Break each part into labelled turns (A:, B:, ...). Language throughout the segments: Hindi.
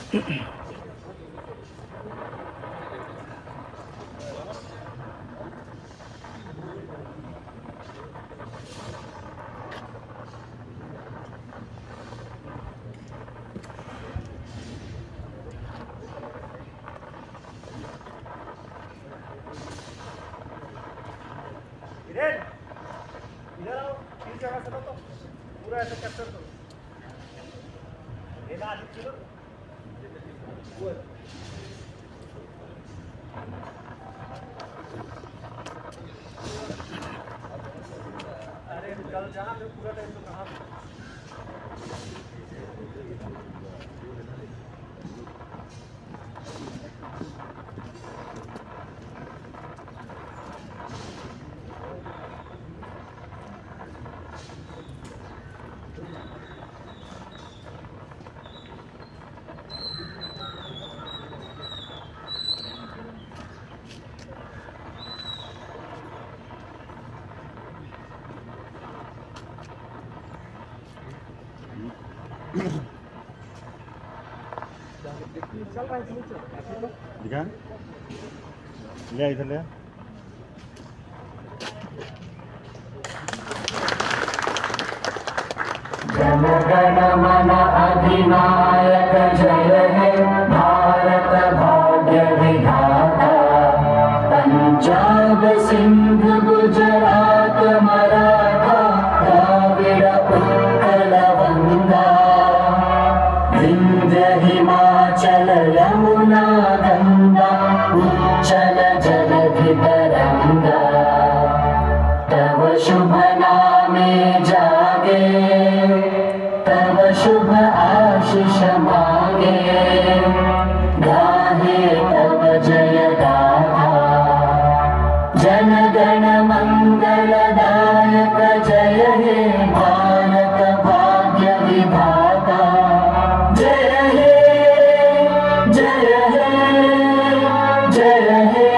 A: इधर आओ, तीन जगह से तो पूरा ऐसे कैप्चर करो। लेना आदि किलो वो अरे कल जहाँ पे पूरा टाइम तो कहाँ
B: दिखा ले इधर ले
C: जन गण मन अधिनायक जय हे भारत भाग्य विधाता। पंजाब सिंध गुजरात मराठा द्राविड़ उत्कल वंगा। विंध्य हिमाचल यमुना गंगा उच्चल जलधि तरंगा। तव शुभ नामे जागे तव शुभ आशीष मांगे। गाहे तव जय गाथा जन गण मंगलदायक जय हे भारत भाग्य विधाता। जय हे जय हे जय हे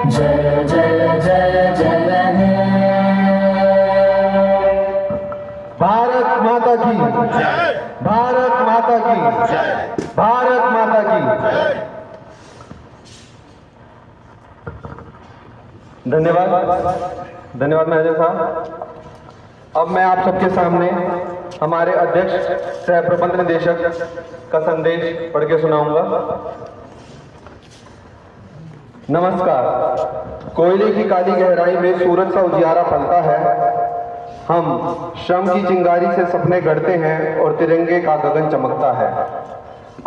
C: जय जय जय जय हे।
D: भारत माता की भारत माता की भारत माता की। धन्यवाद धन्यवाद मैनेजर साहब। अब मैं आप सबके सामने हमारे अध्यक्ष सह प्रबंध निदेशक का संदेश पढ़ के सुनाऊंगा। नमस्कार। कोयले की काली गहराई में सूरज सा उजियारा फलता है। हम श्रम की चिंगारी से सपने गढ़ते हैं और तिरंगे का गगन चमकता है।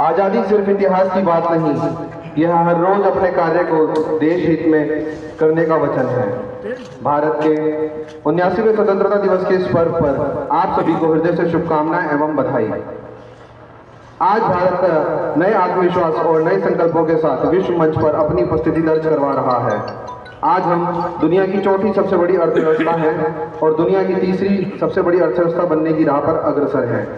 D: आजादी सिर्फ इतिहास की बात नहीं, यह हर रोज अपने कार्य को देश हित में करने का वचन है। भारत के 79वें स्वतंत्रता दिवस के इस पर्व पर आप सभी को हृदय से शुभकामनाएं एवं बधाई। आज भारत नए आत्मविश्वास और नए संकल्पों के साथ विश्व मंच पर अपनी उपस्थिति दर्ज करवा रहा है। आज हम दुनिया की चौथी सबसे बड़ी अर्थव्यवस्था है और दुनिया की तीसरी सबसे बड़ी अर्थव्यवस्था बनने की राह पर अग्रसर है।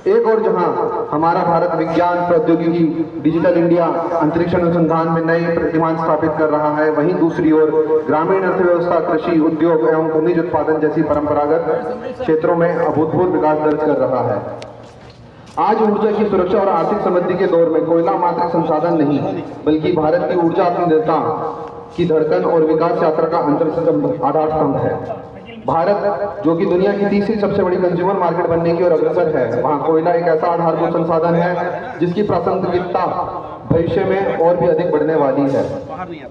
D: एक और जहां हमारा भारत विज्ञान प्रौद्योगिकी डिजिटल इंडिया अंतरिक्ष अनुसंधान में नए प्रतिमान स्थापित कर रहा है, वहीं दूसरी ओर ग्रामीण अर्थव्यवस्था कृषि उद्योग एवं खनिज उत्पादन जैसी परंपरागत क्षेत्रों में अभूतपूर्व विकास दर्ज कर रहा है। आज ऊर्जा की सुरक्षा और आर्थिक समृद्धि के दौर में कोयला मात्र संसाधन नहीं बल्कि भारत की ऊर्जा निर्भरता की धड़कन और विकास यात्रा का आधार स्तंभ है। भारत जो कि दुनिया की तीसरी सबसे बड़ी कंज्यूमर मार्केट बनने की ओर अग्रसर है, वहां कोयला एक ऐसा आधारभूत संसाधन है जिसकी प्रासंगिकता भविष्य में और भी अधिक बढ़ने वाली है।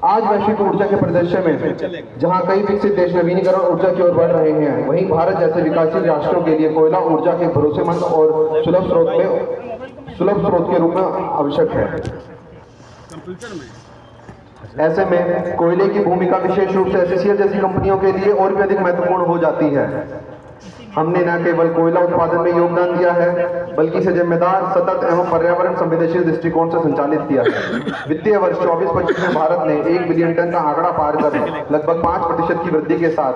D: आज वैश्विक ऊर्जा के परिदृश्य में जहां कई विकसित देश नवीनीकरण ऊर्जा की ओर बढ़ रहे हैं, वहीं भारत जैसे विकासशील राष्ट्रों के लिए कोयला ऊर्जा के भरोसेमंद और सुलभ स्रोत के रूप में आवश्यक है। ऐसे में कोयले की भूमिका विशेष रूप से एससीएल जैसी कंपनियों के लिए और भी अधिक महत्वपूर्ण हो जाती है। हमने न केवल कोयला उत्पादन में योगदान दिया है बल्कि इसे जिम्मेदार, सतत एवं पर्यावरण संवेदनशील दृष्टिकोण से संचालित किया है। वित्तीय वर्ष 24-25 में भारत ने 1 बिलियन टन का आंकड़ा पार कर लगभग 5% की वृद्धि के साथ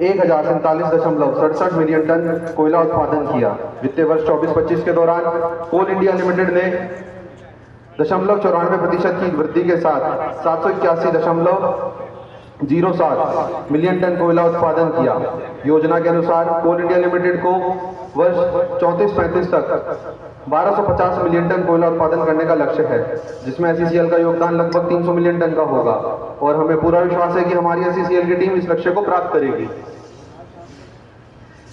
D: 1047.67 मिलियन टन कोयला उत्पादन किया। वित्तीय वर्ष 24-25 के दौरान कोल इंडिया लिमिटेड ने 0.94% की वृद्धि के साथ 781.6 07 मिलियन टन कोयला उत्पादन किया। योजना के अनुसार कोल इंडिया लिमिटेड को वर्ष 34-35 तक 1250 मिलियन टन कोयला उत्पादन करने का लक्ष्य है, जिसमें SCCL का योगदान लगभग 300 मिलियन टन का होगा और हमें पूरा विश्वास है कि हमारी SCCL की टीम इस लक्ष्य को प्राप्त करेगी।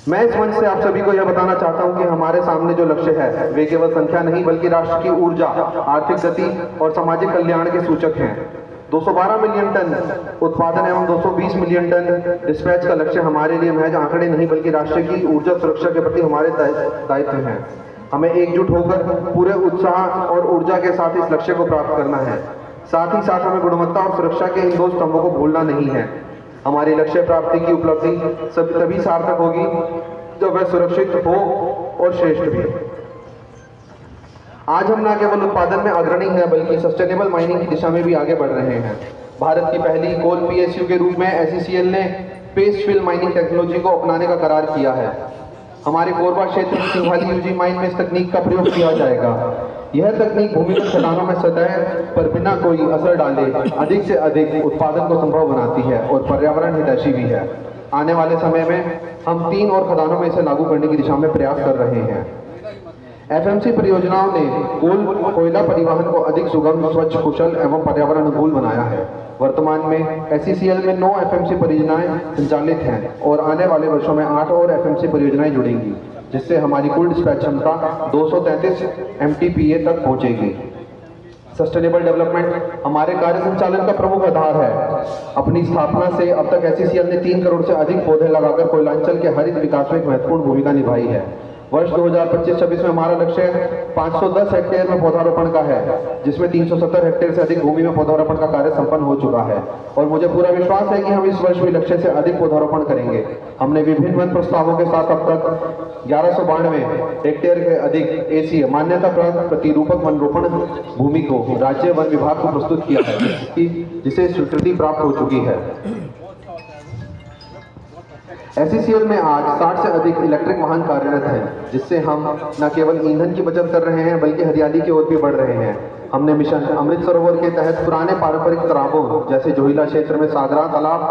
D: मैं इस मंच से आप सभी को यह बताना चाहता हूं कि हमारे सामने जो लक्ष्य है वे केवल संख्या नहीं बल्कि राष्ट्र की ऊर्जा, आर्थिक गति और सामाजिक कल्याण के सूचक हैं। 212 मिलियन टन उत्पादन एवं 220 मिलियन टन डिस्पैच का लक्ष्य हमारे लिए महज आंकड़े नहीं बल्कि राष्ट्र की ऊर्जा सुरक्षा के प्रति हमारे दायित्व हैं। हमें एकजुट होकर पूरे उत्साह और ऊर्जा के साथ इस लक्ष्य को प्राप्त करना है। साथ ही साथ हमें गुणवत्ता और सुरक्षा के इन दो स्तंभों को भूलना नहीं है। हमारी लक्ष्य प्राप्ति की उपलब्धि सब तभी सार्थक होगी जब वह सुरक्षित हो और श्रेष्ठ भी। आज हम न केवल उत्पादन में अग्रणी हैं बल्कि सस्टेनेबल माइनिंग की दिशा में भी आगे बढ़ रहे हैं। भारत की पहली कोल PSU के रूप में SCCL ने पेस्ट फिल माइनिंग टेक्नोलॉजी को अपनाने का करार किया है। हमारे कोरबा क्षेत्र में सिंघाली UG माइन में इस तकनीक का प्रयोग किया जाएगा। यह तकनीक भूमिगत खदानों में सतह पर बिना कोई असर डाले अधिक से अधिक उत्पादन को संभव बनाती है और पर्यावरण हितैषी भी है। आने वाले समय में हम 3 और खदानों में इसे लागू करने की दिशा में प्रयास कर रहे हैं। FMC परियोजनाओं ने कोयला परिवहन को अधिक सुगम, स्वच्छ, कुशल एवं पर्यावरण अनुकूल बनाया है। वर्तमान में SCCL में 9 FMC परियोजनाएं संचालित हैं और आने वाले वर्षों में 8 और FMC परियोजनाएं जुड़ेंगी, जिससे हमारी कुल डिस्पैच क्षमता 233 MTPA तक पहुंचेगी। सस्टेनेबल डेवलपमेंट हमारे कार्य संचालन का प्रमुख आधार है। अपनी स्थापना से अब तक SCCL ने 3 करोड़ से अधिक पौधे लगाकर कोयलांचल के हरित विकास में एक महत्वपूर्ण भूमिका निभाई है। वर्ष 2025-26 में हमारा लक्ष्य 510 हेक्टेयर में पौधारोपण का है, जिसमें 370 हेक्टेयर से अधिक भूमि में पौधारोपण का कार्य संपन्न हो चुका है और मुझे पूरा विश्वास है कि हम इस वर्ष भी लक्ष्य से अधिक पौधारोपण करेंगे। हमने विभिन्न वन प्रस्तावों के साथ अब तक 1192 हेक्टेयर के अधिक AC मान्यता प्राप्त प्रतिरूपक वन रोपण भूमि को राज्य वन विभाग को प्रस्तुत किया है, जिसे स्वीकृति प्राप्त हो चुकी है। SCCL में आज 60 से अधिक इलेक्ट्रिक वाहन कार्यरत हैं, जिससे हम न केवल ईंधन की बचत कर रहे हैं बल्कि हरियाली की ओर भी बढ़ रहे हैं। हमने मिशन अमृत सरोवर के तहत पुराने पारंपरिक तालाबों जैसे जोहिला क्षेत्र में सागरा तालाब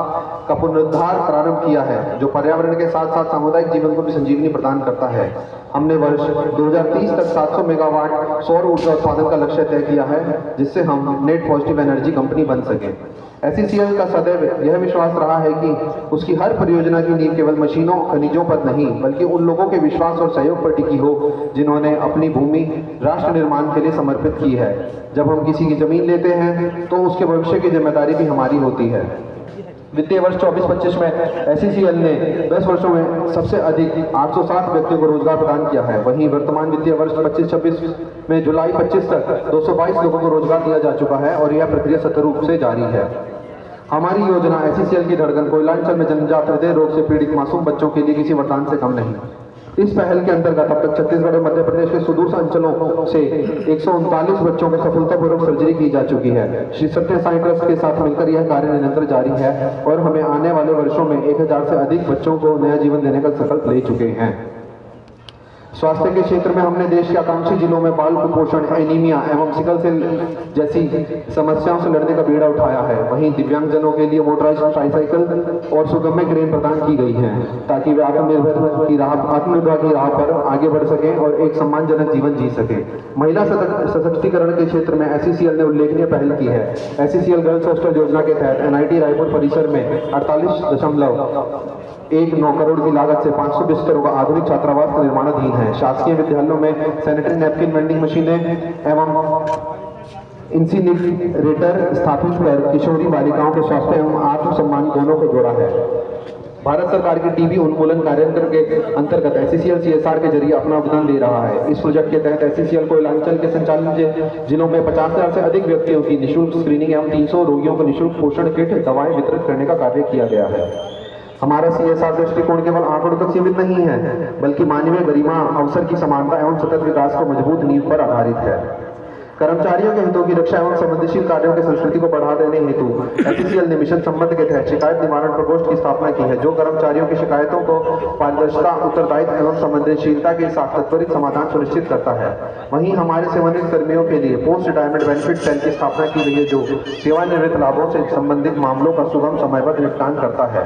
D: का पुनरुद्धार प्रारंभ किया है, जो पर्यावरण के साथ साथ सामुदायिक जीवन को भी संजीवनी प्रदान करता है। हमने वर्ष 2030 तक 700 मेगावाट सौर ऊर्जा उत्पादन का लक्ष्य तय किया है, जिससे हम नेट पॉजिटिव एनर्जी कंपनी बन सके। SCCL का सदैव यह विश्वास रहा है कि उसकी हर परियोजना की नींव केवल मशीनों, खनिजों पर नहीं बल्कि उन लोगों के विश्वास और सहयोग पर टिकी हो जिन्होंने अपनी भूमि राष्ट्र निर्माण के लिए समर्पित की है। जब हम किसी की जमीन लेते हैं तो उसके भविष्य की जिम्मेदारी भी हमारी होती है। वित्तीय वर्ष 24-25 में SCCL ने 10 वर्षों में सबसे अधिक 807 व्यक्तियों को रोजगार प्रदान किया है। वहीं वर्तमान वित्तीय वर्ष 25-26 में जुलाई 25 तक 222 लोगों को रोजगार दिया जा चुका है और यह प्रक्रिया सतत रूप से जारी है। हमारी योजना SCCL की धड़कन कोयलांचल में जन्मजात हृदय रोग से पीड़ित मासूम बच्चों के लिए किसी वरदान से कम नहीं। इस पहल के अंतर्गत अब तक छत्तीसगढ़ और मध्य प्रदेश के सुदूर अंचलों से 139 बच्चों में सफलतापूर्वक सर्जरी की जा चुकी है। श्री सत्य साई ट्रस्ट के साथ मिलकर यह कार्य निरंतर जारी है और हमें आने वाले वर्षों में 1000 से अधिक बच्चों को नया जीवन देने का संकल्प ले चुके हैं। स्वास्थ्य के क्षेत्र में हमने देश के आकांक्षी जिलों में बाल कुपोषण, एनीमिया एवं सिकल सेल जैसी समस्याओं से लड़ने का बीड़ा उठाया है। वहीं दिव्यांगजनों के लिए मोटराइज्ड ट्राईसाइकिल और सुगम्य क्रेन प्रदान की गई हैं, ताकि वे आत्मनिर्भर की राह पर आगे बढ़ सकें और एक सम्मानजनक जीवन जी सकें। महिला सशक्तिकरण के क्षेत्र में SCCL ने उल्लेखनीय पहल की है। SCCL गर्ल्स हॉस्टल योजना के तहत NIT रायपुर परिसर में 48.19 करोड़ की लागत से 500 बिस्तरों का आधुनिक छात्रावास का निर्माणाधीन है। शासकीय विद्यालयों में सैनिटरी नैपकिन वेंडिंग मशीनें एवं इंसिनरेटर स्थापित कर किशोरी बालिकाओं के स्वास्थ्य एवं आत्मसम्मान दोनों को जोड़ा है। भारत सरकार की टीबी उन्मूलन कार्यक्रम के अंतर्गत SCCL CSR के जरिए अपना योगदान दे रहा है। इस प्रोजेक्ट के तहत SCCL कोयलांचल के संचालित जिलों में 50,000 से अधिक व्यक्तियों की निःशुल्क स्क्रीनिंग एवं 300 रोगियों को निःशुल्क पोषण किट दवाएं वितरित करने का कार्य किया गया है। हमारा CSR दृष्टिकोण केवल आंकड़ों तक सीमित नहीं है बल्कि मानवीय गरिमा, अवसर की समानता एवं सतत विकास को मजबूत नींव पर आधारित है। कर्मचारियों के हितों की रक्षा एवं संवेदनशील कार्यों की संस्कृति को बढ़ा देने हेतु एचसीएल ने मिशन संबंध के तहत शिकायत निवारण प्रकोष्ठ की स्थापना की है, जो कर्मचारियों की शिकायतों को पारदर्शिता, उत्तरदायित्व एवं संवेदनशीलता के साथ त्वरित समाधान सुनिश्चित करता है। वहीं हमारे सेवानिवृत्त कर्मियों के लिए पोस्ट रिटायरमेंट बेनिफिट सेल की स्थापना की गई है, जो सेवानिवृत्त लाभों से संबंधित मामलों का सुगम समयबद्ध निपटान करता है।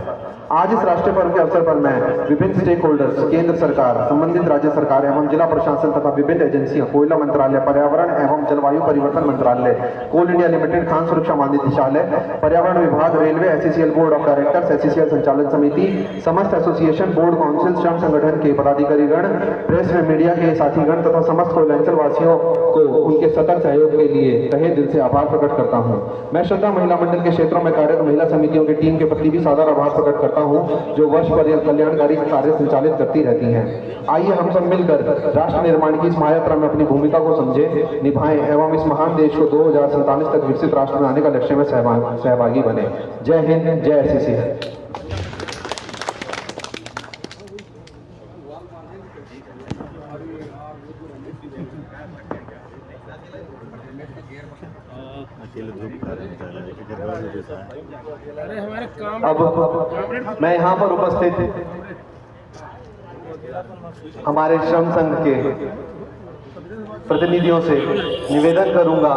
D: आज इस राष्ट्रीय पर्व के अवसर पर मैं विभिन्न स्टेक होल्डर्स, केंद्र सरकार, संबंधित राज्य सरकार एवं जिला प्रशासन तथा विभिन्न एजेंसियों, कोयला मंत्रालय, पर्यावरण एवं जलवायु परिवर्तन मंत्रालय, कोल इंडिया लिमिटेड, खान सुरक्षा महानिदेशालय, पर्यावरण विभाग, railway, SCCL board of directors, SCCL संचालन समिति, समस्त एसोसिएशन, बोर्ड, काउंसिल, श्रम संगठन के पदाधिकारीगण, प्रेस में मीडिया के साथीगण तथा समस्त कोयलांचल वासियों को उनके सतत सहयोग के लिए तहे दिल से आभार प्रकट करता हूँ। मैं श्रद्धा महिला मंडल के क्षेत्रों में कार्यरत महिला समितियों की टीम के प्रति भी सादर आभार प्रकट करता हूं, जो वर्ष भर कल्याणकारी कार्य संचालित करती रहती हैं। आइए हम सब मिलकर राष्ट्र निर्माण की इस महायात्रा में अपनी भूमिका को समझें, निभाएं एवं इस महान देश को 2047 तक विकसित राष्ट्र बनाने का लक्ष्य में सहभागी बने। जय हिंद, जय एससीसी। अब मैं यहाँ पर उपस्थित हमारे श्रम संघ के प्रतिनिधियों से निवेदन करूंगा,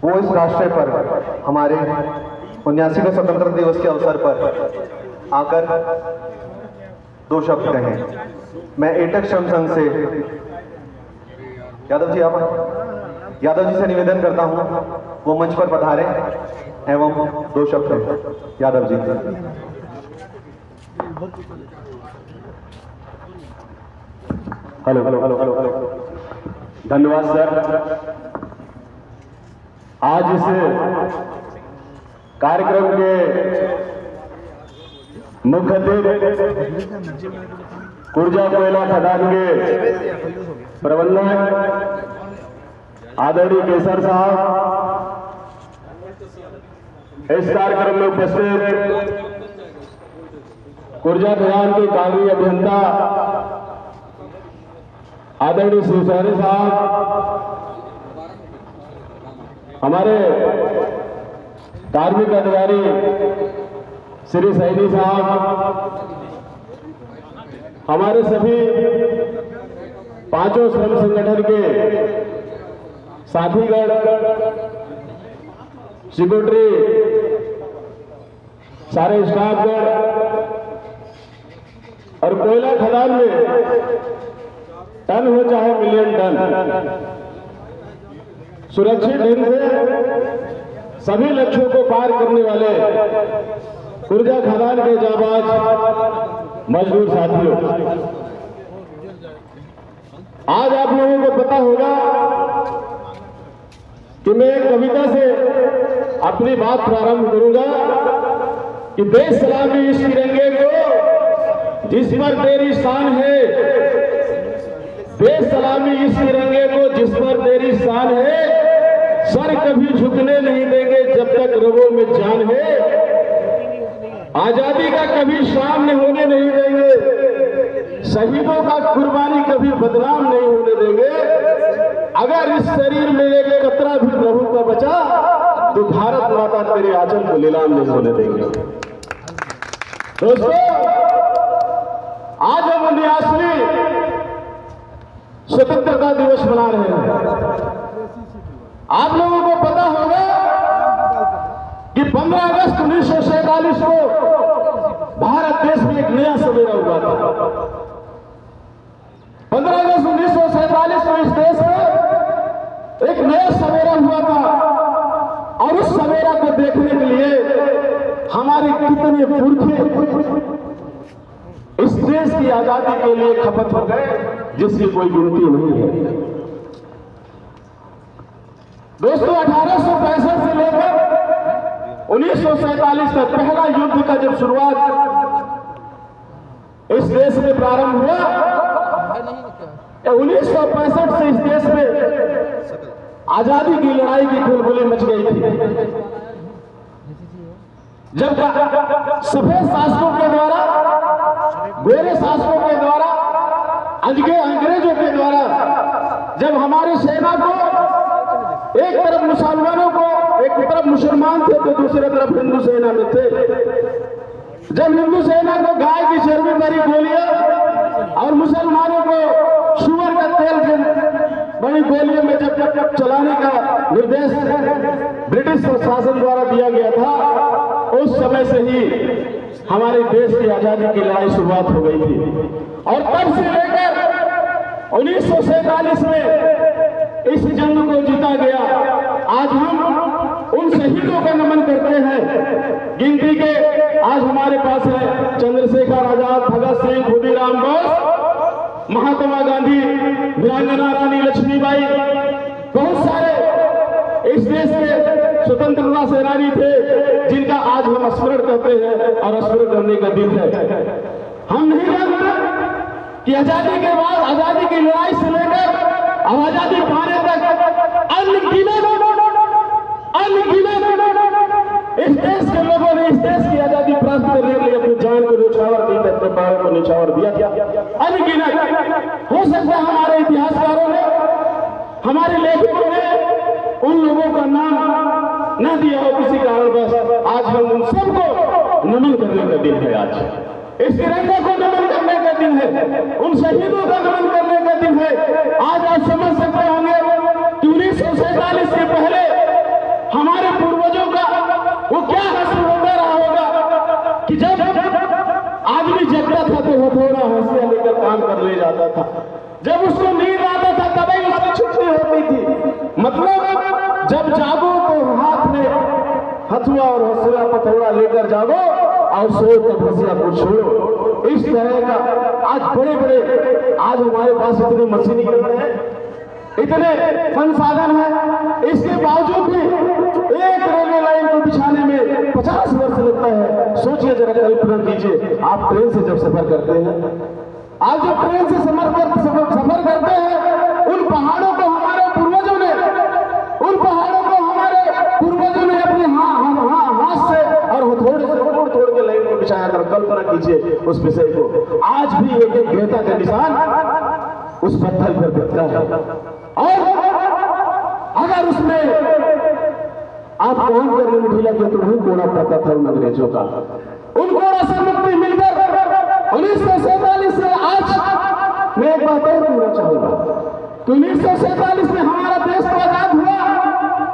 D: वो इस राष्ट्रीय पर हमारे 79वें स्वतंत्रता दिवस के अवसर पर आकर 2 शब्द कहें। मैं एटक श्रम संघ से यादव जी से निवेदन करता हूं, वो मंच पर पधारे एवं 2 शब्द। यादव जी।
E: हेलो। धन्यवाद सर। आज इस कार्यक्रम के मुख्य अतिथि कुर्जा कोयला खदान के प्रबंधक आदरणीय केसर साहब, इस कार्यक्रम में उपस्थित कुर्जा खदान के कार्यकारी अभियंता आदरणीय शिवसैनी साहब, हमारे कार्मिक अधिकारी श्री सैनी साहब, हमारे सभी 5 श्रम संगठन के साथीगण, सिक्योरिटी, सारे स्टाफगण और कोयला खदान में टन हो चाहे मिलियन टन, सुरक्षित ढंग से सभी लक्ष्यों को पार करने वाले कुर्जा खदान के जाबाज मजदूर साथियों, आज आप लोगों को पता होगा कि मैं एक कविता से अपनी बात प्रारंभ करूंगा कि देश सलामी इस तिरंगे को जिस पर तेरी शान है, देश सलामी इस तिरंगे को जिस पर तेरी शान है, सर कभी झुकने नहीं देंगे जब तक रगों में जान है, आजादी का कभी सामने होने नहीं देंगे, शहीदों का कुर्बानी कभी बदनाम नहीं होने देंगे, अगर इस शरीर में एक कतरा भी प्रभु का बचा तो भारत माता तेरे आंचल को नीलाम नहीं होने देंगे। दोस्तों, आज हम 79वीं स्वतंत्रता दिवस मना रहे हैं। आप लोगों को पता होगा कि 15 अगस्त 1947 को भारत देश में एक नया सवेरा हुआ था। 15 अगस्त 1947 में इस देश में एक नया सवेरा हुआ था और उस सवेरा को देखने के लिए हमारे कितने पुरखे इस देश की आजादी के लिए खपत हो गए, जिसकी कोई गिनती नहीं है। दोस्तों, 1865 से लेकर 1947 तक पहला युद्ध का जब शुरुआत इस देश में प्रारंभ हुआ, 1965 से इस देश में आजादी की लड़ाई की खलबली मच गई थी। जब सफेद शासकों के द्वारा, गोरे शासकों के द्वारा, अंग्रेजों के द्वारा जब हमारी सेना मुसलमानों को, एक तरफ मुसलमान थे तो दूसरी तरफ हिंदू सेना में थे। जब हिंदू सेना को गाय की चर्बी भरी गोलियां और मुसलमानों को शुगर का तेल बड़ी गोलियों में जब चलाने का निर्देश ब्रिटिश शासन द्वारा दिया गया था, उस समय से ही हमारे देश की आजादी की लड़ाई शुरुआत हो गई थी। और तब से लेकर 1947 में इस जंग को जीता गया। आज हम उन शहीदों का नमन करते हैं। गिनती के आज हमारे पास है चंद्रशेखर आजाद, भगत सिंह, खुदीराम बोस, महात्मा गांधी, वीरांगना रानी लक्ष्मीबाई, बहुत सारे इस देश के स्वतंत्रता सेनानी थे जिनका आज हम स्मरण करते हैं और स्मरण करने का दिन है। हम नहीं जानते कि आजादी के बाद, आजादी की लड़ाई से लेकर और आजादी पाने तक अनगिनत इस देश के लोगों ने इस देश की आजादी प्राप्त करने के लिए अपनी जान को न्यौछावर दी, अपने प्राणों को न्यौछावर दिया। अनगिनत हो सकता है हमारे इतिहासकारों ने, हमारे लेखकों ने उन लोगों का नाम न दिया हो किसी कारण, बस आज हम उन सबको नमन करने का दिन है। आज इस तिरंगे को नमन करने का दिन है, उन शहीदों का नमन करने का दिन है। आज आप समझ सकते होंगे कि 1947 से पहले हमारे पूर्वजों का वो क्या हश्र होता रहा होगा कि जब आदमी जगता था तो हथौड़ा हंसिया लेकर काम कर ले जाता था, जब उसको नींद आता था तभी उसकी छुट्टी होती थी। मतलब जब जागो तो हाथ में हथुआ और हंसिया पथौड़ा लेकर जागो और सो तब हंसिया को छोड़ो। इस तरह का आज बड़े बड़े आज हमारे पास इतने मशीनीकरण है, इतने संसाधन है, इसके बावजूद भी एक रेलवे लाइन को बिछाने में 50 वर्ष लगता है। सोचिए जरा, कल्पना कीजिए, आप ट्रेन से जब सफर करते हैं, आप जब ट्रेन से सफर करते हैं, उन पहाड़ों को हमारे पूर्वजों ने, उन पहाड़ों को हमारे पूर्वजों ने अपने हाथ से और हथौड़े से तोड़ के लाइन को बिछाया था। कल्पना कीजिए उस विषय को। आज भी एक एक गीता का निशान उस पत्थर पर दिखता है। और अगर उसमें आप काम करने में ढीला किया तो नहीं कोड़ा पड़ता था उन अंग्रेजों का। उन कोड़ा से मुक्ति मिलकर 1947 से आज मैं एक बात और कहना चाहूंगा कि 1947 में हमारा देश तो आजाद हुआ,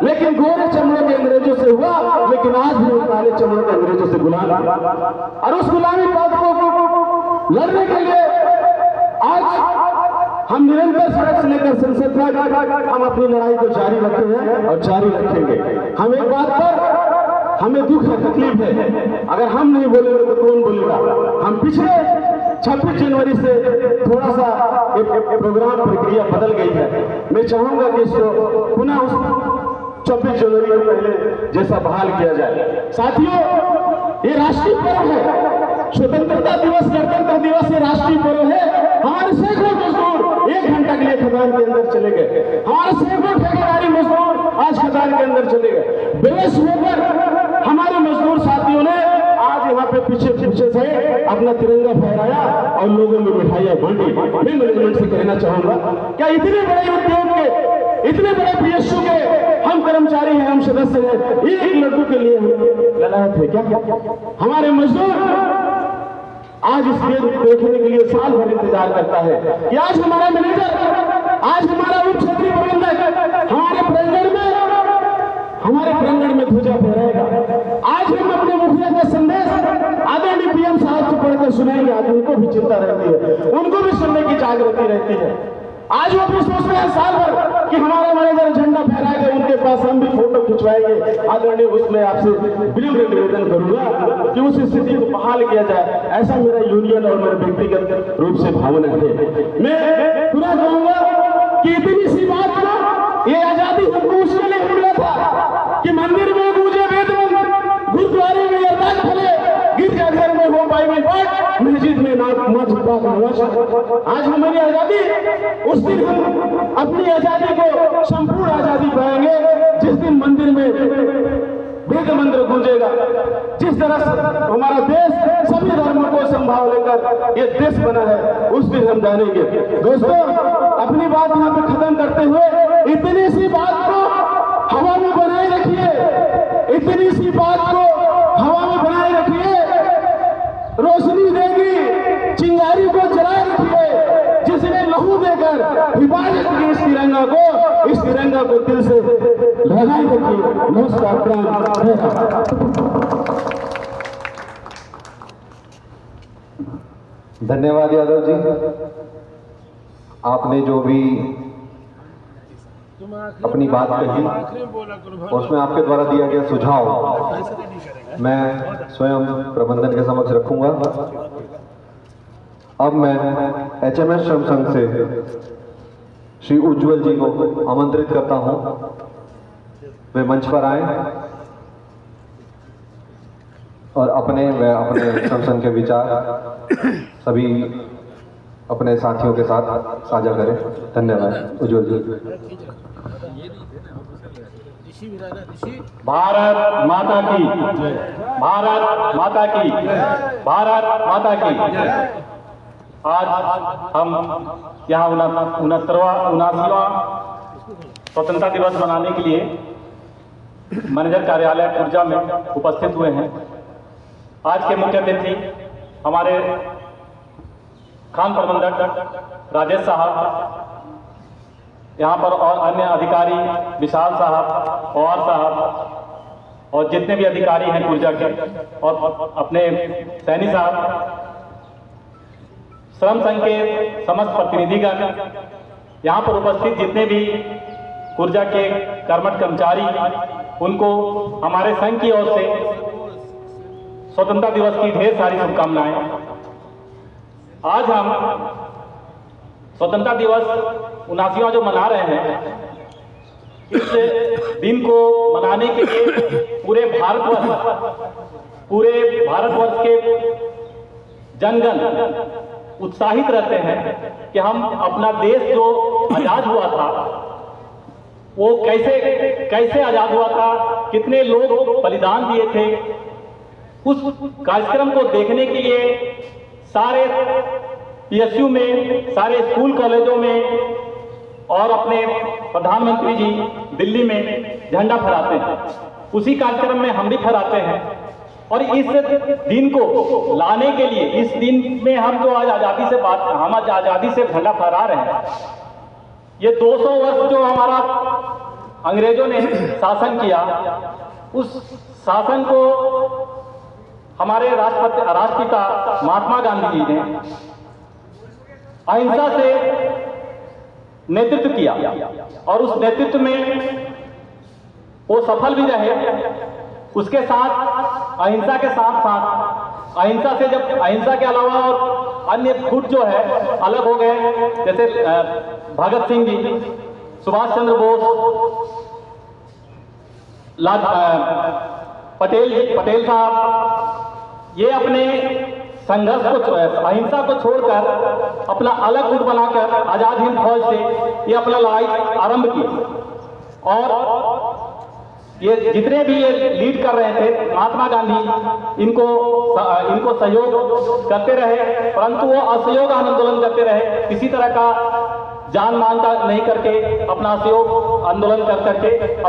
E: लेकिन गोरे चमड़े के अंग्रेजों से हुआ, लेकिन आज भी काले चमड़े के अंग्रेजों से गुलाम। और उस गुलामी पद को लड़ने के लिए आज हम निरंतर सड़क से लेकर संसद तक हम अपनी लड़ाई को जारी रखते हैं और जारी रखेंगे। हम एक बात पर हमें दुख है, तकलीफ है, अगर हम नहीं बोलेंगे तो कौन बोलेगा। हम पिछले 26 जनवरी से थोड़ा सा एक प्रोग्राम प्रक्रिया बदल गई है। मैं चाहूंगा कि इसको पुनः उस 26 जनवरी के पहले जैसा बहाल किया जाए। साथियों, ये राष्ट्रीय पर्व है, स्वतंत्रता दिवस, गणतंत्र दिवस ये राष्ट्रीय पर्व है। हमारे सैकड़ों मजदूर 1 घंटा के लिए खदान के अंदर चले गए, हमारे सैकड़ों ठेकेदारी मजदूर आज खदान के अंदर चले गए। बेबस होकर हमारे मजदूर साथियों ने आज यहाँ पे पीछे से अपना तिरंगा फहराया और लोगों में मिठाइयां बांटी। मैं मैनेजमेंट से कहना चाहूंगा, क्या इतने बड़े उद्योग के, इतने बड़े पीएसयू के हम कर्मचारी हैं, हम सदस्य हैं, एक लड़कों के लिए हम लड़ाए थे क्या? हमारे मजदूर आज इस गेम देखने के लिए साल भर इंतजार करता है कि आज हमारा मैनेजर, आज हमारा उप क्षेत्रीय प्रबंधक हमारे प्रांगण में ध्वजा फहराएगा। आज हम अपने मुखिया का संदेश आदरणीय पीएम साहब से पढ़कर सुनाएंगे। आज उनको भी चिंता रहती है, उनको भी सुनने की जागृति रहती है। आज वो भी सोचते हैं साल भर कि हमारा मैनेजर झंडा फहराएगा, उनके पास हम भी फोटो खिंचवाएंगे। आदरणीय, उसमें आपसे विनम्र निवेदन करूंगा कि उस स्थिति को बहाल किया जाए। ऐसा मेरा यूनियन और मेरे व्यक्तिगत रूप से भावना है। मैं पूरा कहूंगा कि इतनी सी बात को, ये आजादी हमको उसके लिए मिला था कि मंदिर में गूंजे वेद मंत्र, गुरुद्वारे में अरदास फले, गिरजाघर में हो बाइबल पाठ, मस्जिद में नमाज। आज हमारी आजादी, उस दिन हम अपनी आजादी को संपूर्ण आजादी पाएंगे जिस दिन मंदिर में वेद मंत्र गूंजेगा। जिस तरह से हमारा देश सभी धर्मों को संभाव लेकर ये देश बना है, उस दिन हम जानेंगे। दोस्तों, अपनी बात यहाँ पे खत्म करते हुए इतनी सी बात को हवा में इतनी सी बात को हवा में बनाए रखिए, रोशनी देगी, चिंगारी को जलाए रखिए। जिसने लहू देकर हिफाजत की इस तिरंगा को दिल से लहराए रखिए। नमस्कार, प्रणाम।
D: धन्यवाद यादव जी, आपने जो भी अपनी बात कही और उसमें आपके द्वारा दिया गया सुझाव मैं स्वयं प्रबंधन के समक्ष रखूंगा। अब मैं HMS श्रम संघ से श्री उज्जवल जी को आमंत्रित करता हूं, वे मंच पर आए और अपने श्रम संघ के विचार सभी अपने साथियों के साथ साझा करें। धन्यवाद। उज्जवल जी।
E: भारत माता की, भारत माता की, भारत माता की। आज हम यहाँ 79वां स्वतंत्रता दिवस मनाने के लिए मैनेजर कार्यालय खुर्जा में उपस्थित हुए हैं। आज के मुख्य अतिथि हमारे खान प्रबंधक राजेश साहब, यहाँ पर और अन्य अधिकारी विशाल साहब, पवार साहब और जितने भी अधिकारी हैं खुर्जा के, और अपने सैनी साहब, श्रम संघ के समस्त प्रतिनिधिगण, यहाँ पर उपस्थित जितने भी खुर्जा के कर्मठ कर्मचारी, उनको हमारे संघ की ओर से स्वतंत्रता दिवस की ढेर सारी शुभकामनाएं। आज हम स्वतंत्रता दिवस 79वां जो मना रहे हैं, इस दिन को मनाने के लिए पूरे भारतवर्ष के जनगण उत्साहित रहते हैं कि हम अपना देश जो आजाद हुआ था वो कैसे आजाद हुआ था, कितने लोग बलिदान दिए थे। उस कार्यक्रम को देखने के लिए सारे PSU में, सारे स्कूल कॉलेजों में और अपने प्रधानमंत्री जी दिल्ली में झंडा फहराते हैं। उसी कार्यक्रम में हम भी फहराते हैं और इस दिन को लाने के लिए, इस दिन में हम जो आज हम आज आजादी से झंडा फहरा रहे हैं, ये 200 वर्ष जो हमारा अंग्रेजों ने शासन किया, उस शासन को हमारे राष्ट्रपिता महात्मा गांधी जी ने अहिंसा से नेतृत्व किया और उस नेतृत्व में वो सफल भी रहे। उसके साथ अहिंसा के साथ अहिंसा के अलावा और अन्य गुट जो है अलग हो गए, जैसे भगत सिंह जी, सुभाष चंद्र बोस, पटेल साहब, ये अपने संघर्ष को, अहिंसा को छोड़कर अपना अलग गुट बनाकर आजाद हिंद फौज से ये अपना लड़ाई आरंभ की। और ये जितने भी ये लीड कर रहे थे, महात्मा गांधी इनको सहयोग करते रहे, परंतु वो असहयोग आंदोलन करते रहे। किसी तरह का जान मान का नहीं करके अपना असहयोग आंदोलन कर करके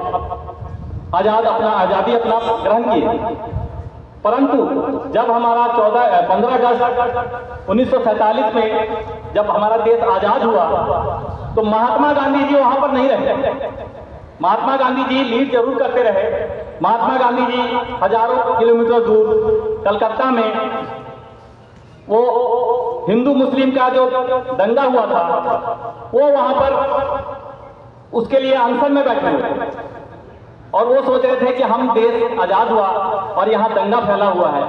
E: आजादी अपना ग्रहण किए। परंतु जब हमारा 15 अगस्त 1947 में जब हमारा देश आजाद हुआ तो महात्मा गांधी जी वहां पर नहीं रहे। महात्मा गांधी जी लीड जरूर करते रहे। महात्मा गांधी जी हजारों किलोमीटर दूर कलकत्ता में वो हिंदू मुस्लिम का जो दंगा हुआ था, वो वहां पर उसके लिए अनशन में बैठे हुए और वो सोच रहे थे कि हम देश आजाद हुआ और यहाँ दंगा फैला हुआ है,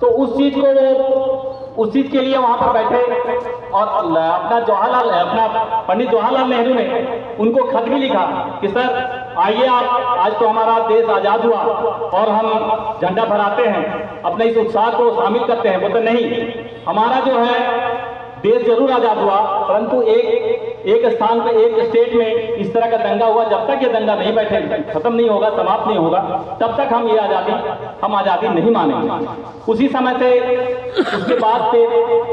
E: तो उस चीज के लिए वहां पर बैठे और अपना पंडित जवाहरलाल नेहरू ने उनको खत भी लिखा कि सर आइए आप, आज तो हमारा देश आजाद हुआ और हम झंडा फहराते हैं, अपने इस उत्साह को शामिल करते हैं। बोलते नहीं, हमारा जो है देश जरूर आजाद हुआ, परंतु एक स्थान पे, एक स्टेट में इस तरह का दंगा हुआ। जब तक ये दंगा नहीं बैठे, खत्म नहीं होगा, समाप्त नहीं होगा, तब तक हम आजादी नहीं मानेंगे। उसी समय से, उसके बाद से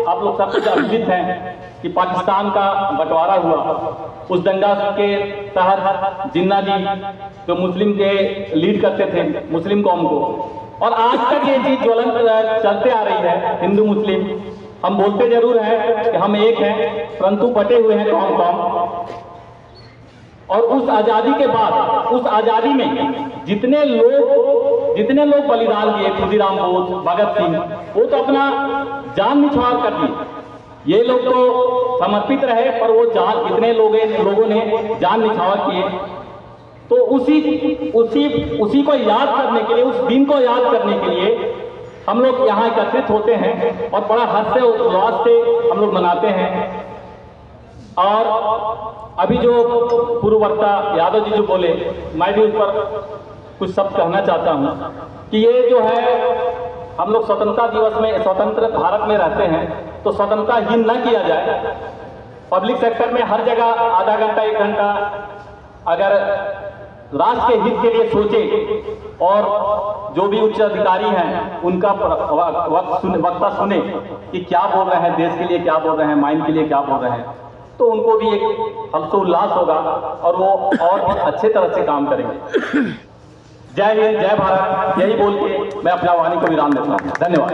E: आप लोग सब कुछ अवगत हैं कि पाकिस्तान का बंटवारा हुआ, उस दंगा के तहत जिन्ना जी जो मुस्लिम के लीड करते थे मुस्लिम कौम को, और आज तक ये चीज ज्वलंत चलते आ रही है। हिंदू मुस्लिम हम बोलते जरूर हैं कि हम एक हैं, परंतु बटे हुए हैं कौम कौम। और उस आजादी के बाद, उस आजादी में जितने लोग बलिदान दिए, खुदीराम बोस, भगत सिंह, वो तो अपना जान निछावर कर दिए। ये लोग तो समर्पित रहे, पर वो जान, जितने लोगों ने जान निछावर किए, तो उसी को याद करने के लिए, उस दिन को याद करने के लिए हम लोग यहाँ एकत्रित होते हैं और बड़ा हर्ष से, उल्लास से हम लोग मनाते हैं। और अभी जो पूर्ववक्ता यादव जी जो बोले, मैं भी उस पर कुछ शब्द कहना चाहता हूँ कि ये जो है, हम लोग स्वतंत्रता दिवस में, स्वतंत्र भारत में रहते हैं, तो स्वतंत्रताहीन न किया जाए। पब्लिक सेक्टर में हर जगह आधा घंटा 1 घंटा अगर राष्ट्र के हित के लिए सोचे और जो भी उच्च अधिकारी हैं उनका वक्ता सुने कि क्या बोल रहे हैं, देश के लिए क्या बोल रहे हैं, माइन के लिए क्या बोल रहे हैं, तो उनको भी एक हर्षोल्लास होगा और वो और भी अच्छे तरह से काम करेंगे। जय हिंद, जय भारत, यही बोल के मैं अपना वाणी को विराम देता हूँ। धन्यवाद।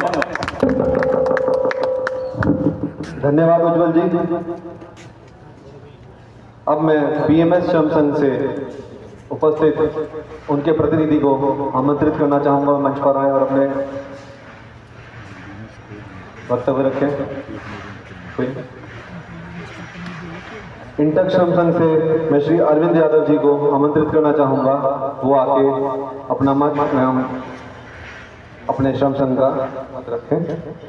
D: धन्यवाद उज्जवल जी। अब मैं बीएमएस श्रम संघ से उपस्थित उनके प्रतिनिधि को आमंत्रित करना चाहूंगा, मंच पर आए और अपने वक्तव्य रखें। इंटक श्रम संघ से मैं श्री अरविंद यादव जी को आमंत्रित करना चाहूंगा, वो आके अपना मत अपने श्रम संघ का मत रखें।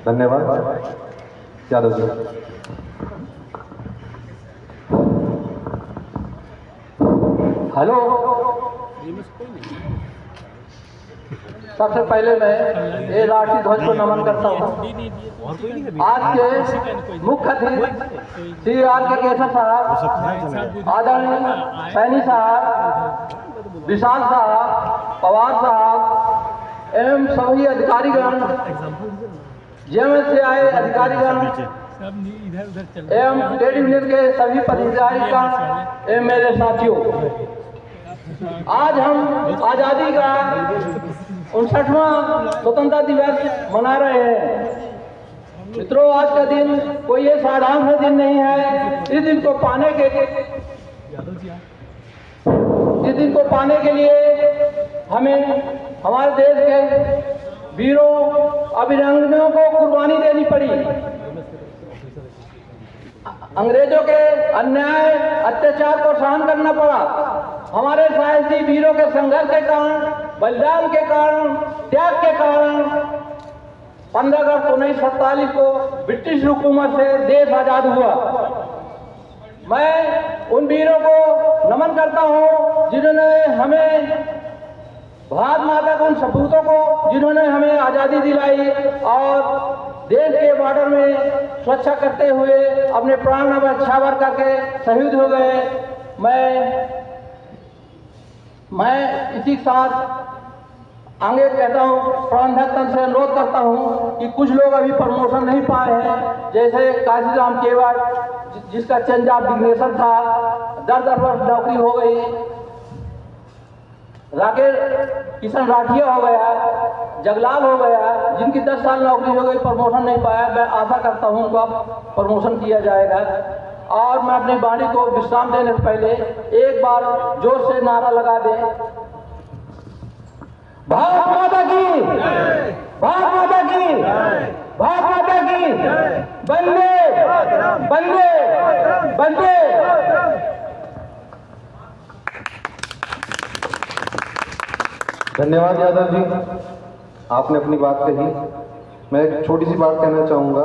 D: धन्यवाद। यादव जी।
A: हेलो, सबसे पहले मैं ये राष्ट्रीय ध्वज को नमन करता हूँ। आज के मुख्य अतिथि श्री आर के केशव साहब, आदरणीय सैनी साहब, विशाल साहब, पवार साहब एवं सभी अधिकारीगण, जेएमएस से आए अधिकारीगण एवं ट्रेड यूनियन के सभी पदाधिकारी एवं मेरे साथियों, आज हम आज़ादी का 59वां स्वतंत्रता दिवस मना रहे हैं। मित्रों, आज का दिन कोई ये साधारण दिन नहीं है। इस दिन को पाने के लिए हमें हमारे देश के वीरों, अभिरंगनों को कुर्बानी देनी पड़ी। अंग्रेजों के अन्याय, अत्याचार को सहन करना पड़ा। हमारे साहसी वीरों के संघर्ष के कारण, बलिदान के कारण, त्याग के कारण 15 अगस्त 1947 को ब्रिटिश हुकूमत से देश आजाद हुआ। मैं उन वीरों को नमन करता हूं जिन्होंने हमें, भारत माता के उन सपूतों को जिन्होंने हमें आज़ादी दिलाई और देश के बॉर्डर में सुरक्षा करते हुए अपने प्राण न्यौछावर करके शहीद हो गए। मैं इसी के साथ आगे कहता हूँ, प्रबंधक तंत्र से अनुरोध करता हूँ कि कुछ लोग अभी प्रमोशन नहीं पाए हैं, जैसे काशीराम केवट जिसका चेंज ऑफ डिग्नेशन था, 10 वर्ष नौकरी हो गई। राकेश किशन राठिया हो गया, जगलाल हो गया, जिनकी 10 साल नौकरी हो गई, प्रमोशन नहीं पाया। मैं आशा करता हूं उनको अब प्रमोशन किया जाएगा। और मैं अपनी वाणी को विश्राम देने से पहले एक बार जोर से नारा लगा दें, भारत माता की, भारत माता की, भारत माता की, वंदे वंदे वंदे।
D: धन्यवाद यादव जी, आपने अपनी बात कही। मैं एक छोटी सी बात कहना चाहूँगा।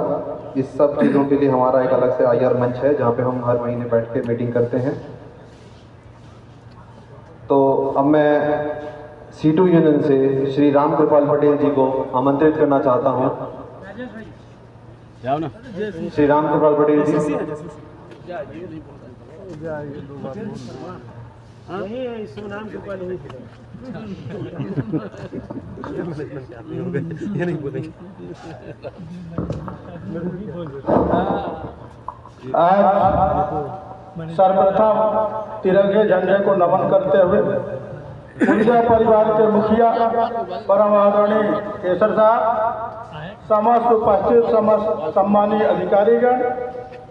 D: इस सब चीज़ों के लिए हमारा एक अलग से आईआर मंच है जहाँ पे हम हर महीने बैठ के मीटिंग करते हैं। तो अब मैं C2 यूनियन से श्री राम कृपाल पटेल जी को आमंत्रित करना चाहता हूँ। श्री राम कृपाल पटेल जी।
E: आज सर्वप्रथम तिरंगे झंडे को नमन करते हुए ऊर्जा परिवार के मुखिया परम आदरणीय केसर साहब, समस्त उपस्थित समस्त सम्मानीय अधिकारीगण,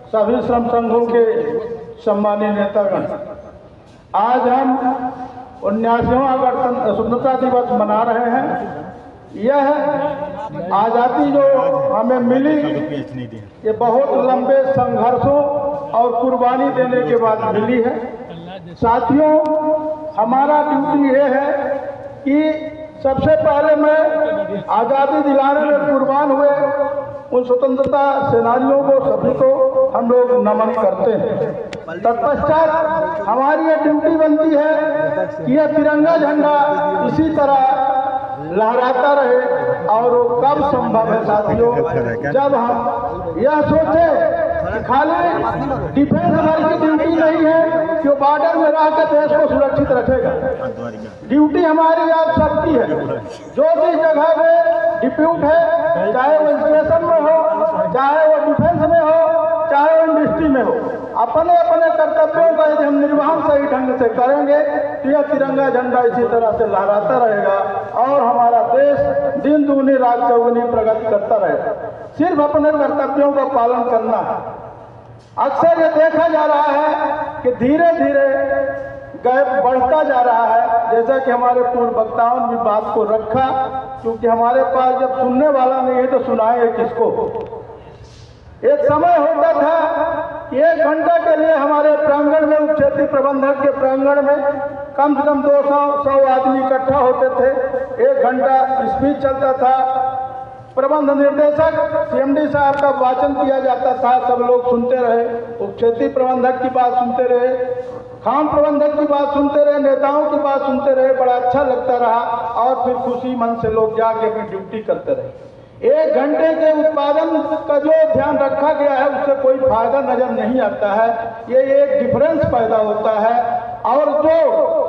E: सभी श्रम संघों के सम्मानीय नेतागण, आज हम 79वां स्वतंत्रता दिवस मना रहे हैं। यह आज़ादी जो हमें मिली ये बहुत लंबे संघर्षों और कुर्बानी देने के बाद मिली है। साथियों, हमारा ड्यूटी ये है कि सबसे पहले मैं आज़ादी दिलाने में कुर्बान हुए उन स्वतंत्रता सेनानियों को सभी को हम लोग नमन करते हैं। तत्पश्चात हमारी ये ड्यूटी बनती है कि यह तिरंगा झंडा इसी तरह लहराता रहे। और वो कब संभव है साथियों, जब हम यह सोचे कि खाली डिफेंस हमारी ड्यूटी नहीं है कि वो बॉर्डर में रह कर देश को सुरक्षित रखेगा। ड्यूटी हमारी आप सबकी है। जो भी जगह पे डिप्यूट है, चाहे वो स्टेशन में हो, चाहे वो डिफेंस में हो, चाहे वो इंडस्ट्री में हो, अपने अपने कर्तव्यों का यदि हम निर्वहन सही ढंग से करेंगे तो यह तिरंगा झंडा इसी तरह से लहराता रहेगा और हमारा देश दिन दूनी रात चौगुनी प्रगति करता रहेगा। सिर्फ अपने कर्तव्यों का पालन करना है। अक्सर ये देखा जा रहा है कि धीरे धीरे गैप बढ़ता जा रहा है, जैसा कि हमारे पूर्व वक्ताओं ने भी बात को रखा, क्योंकि हमारे पास जब सुनने वाला नहीं है तो सुनाए किसको। एक समय होता था कि 1 घंटा के लिए हमारे प्रांगण में, उप क्षेत्रीय प्रबंधक के प्रांगण में कम से कम 200 आदमी इकट्ठा होते थे। 1 घंटा स्पीच चलता था, प्रबंध निर्देशक CMD साहब का वाचन किया जाता था, सब लोग सुनते रहे, उप क्षेत्रीय प्रबंधक की बात सुनते रहे, खान प्रबंधक की बात सुनते रहे, नेताओं की बात सुनते रहे, बड़ा अच्छा लगता रहा और फिर खुशी मन से लोग जाके अपनी ड्यूटी करते रहे। 1 घंटे के उत्पादन का जो ध्यान रखा गया है उससे कोई फायदा नजर नहीं आता है। ये एक डिफरेंस पैदा होता है और जो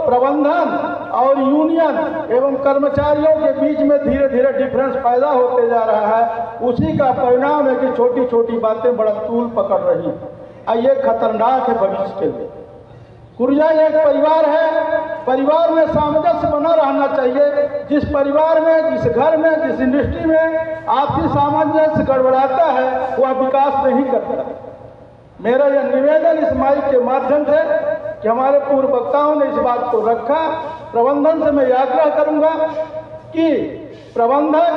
E: प्रबंधन और यूनियन एवं कर्मचारियों के बीच में धीरे धीरे डिफरेंस पैदा होते जा रहा है, उसी का परिणाम है कि छोटी छोटी बातें बड़ा तूल पकड़ रही हैं। ये खतरनाक है भविष्य के लिए। कुर्जा एक परिवार है, परिवार में सामंजस्य बना रहना चाहिए। जिस परिवार में, जिस घर में, जिस इंडस्ट्री में आपसी सामंजस्य गड़बड़ाता है वह विकास नहीं करता। मेरा यह निवेदन इस माइक के माध्यम से कि हमारे पूर्व वक्ताओं ने इस बात को रखा, प्रबंधन से मैं आग्रह करूंगा कि प्रबंधन,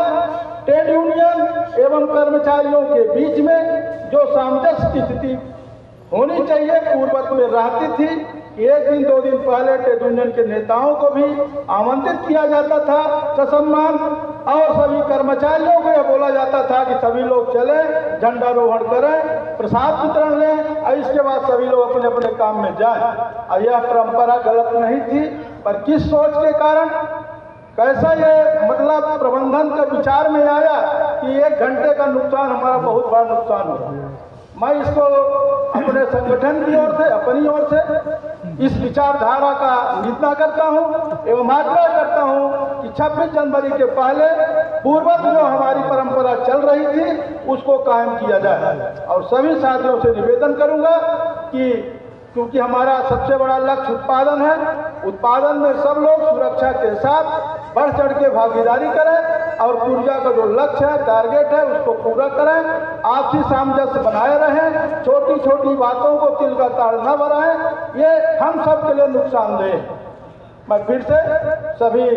E: ट्रेड यूनियन एवं कर्मचारियों के बीच में जो सामंजस्य की स्थिति होनी चाहिए पूर्ववत में रहती थी। 1 दिन 2 दिन पहले ट्रेड यूनियन के नेताओं को भी आमंत्रित किया जाता था ससम्मान, और सभी कर्मचारियों को यह बोला जाता था कि सभी लोग चले, झंडारोहण करें, प्रसाद वितरण लें और इसके बाद सभी लोग अपने अपने काम में जाएं। और यह परंपरा गलत नहीं थी, पर किस सोच के कारण, कैसा ये मतलब प्रबंधन के विचार में आया कि 1 घंटे का नुकसान हमारा बहुत बड़ा नुकसान हो। मैं इसको अपने संगठन की ओर से, अपनी ओर से इस विचारधारा का निंदा करता हूं एवं आग्रह करता हूं कि 26 जनवरी के पहले पूर्ववत जो हमारी परंपरा चल रही थी उसको कायम किया जाए। और सभी साथियों से निवेदन करूंगा कि क्योंकि हमारा सबसे बड़ा लक्ष्य उत्पादन है, उत्पादन में सब लोग सुरक्षा के साथ बढ़ चढ़ के भागीदारी करें और ऊर्जा का जो लक्ष्य है, टारगेट है, उसको पूरा करें। आपसी सामंजस्य बनाए रहें, छोटी छोटी बातों को तिल का ताड़ न बढ़ाएं, ये हम सब के लिए नुकसानदेह है। मैं फिर से सभी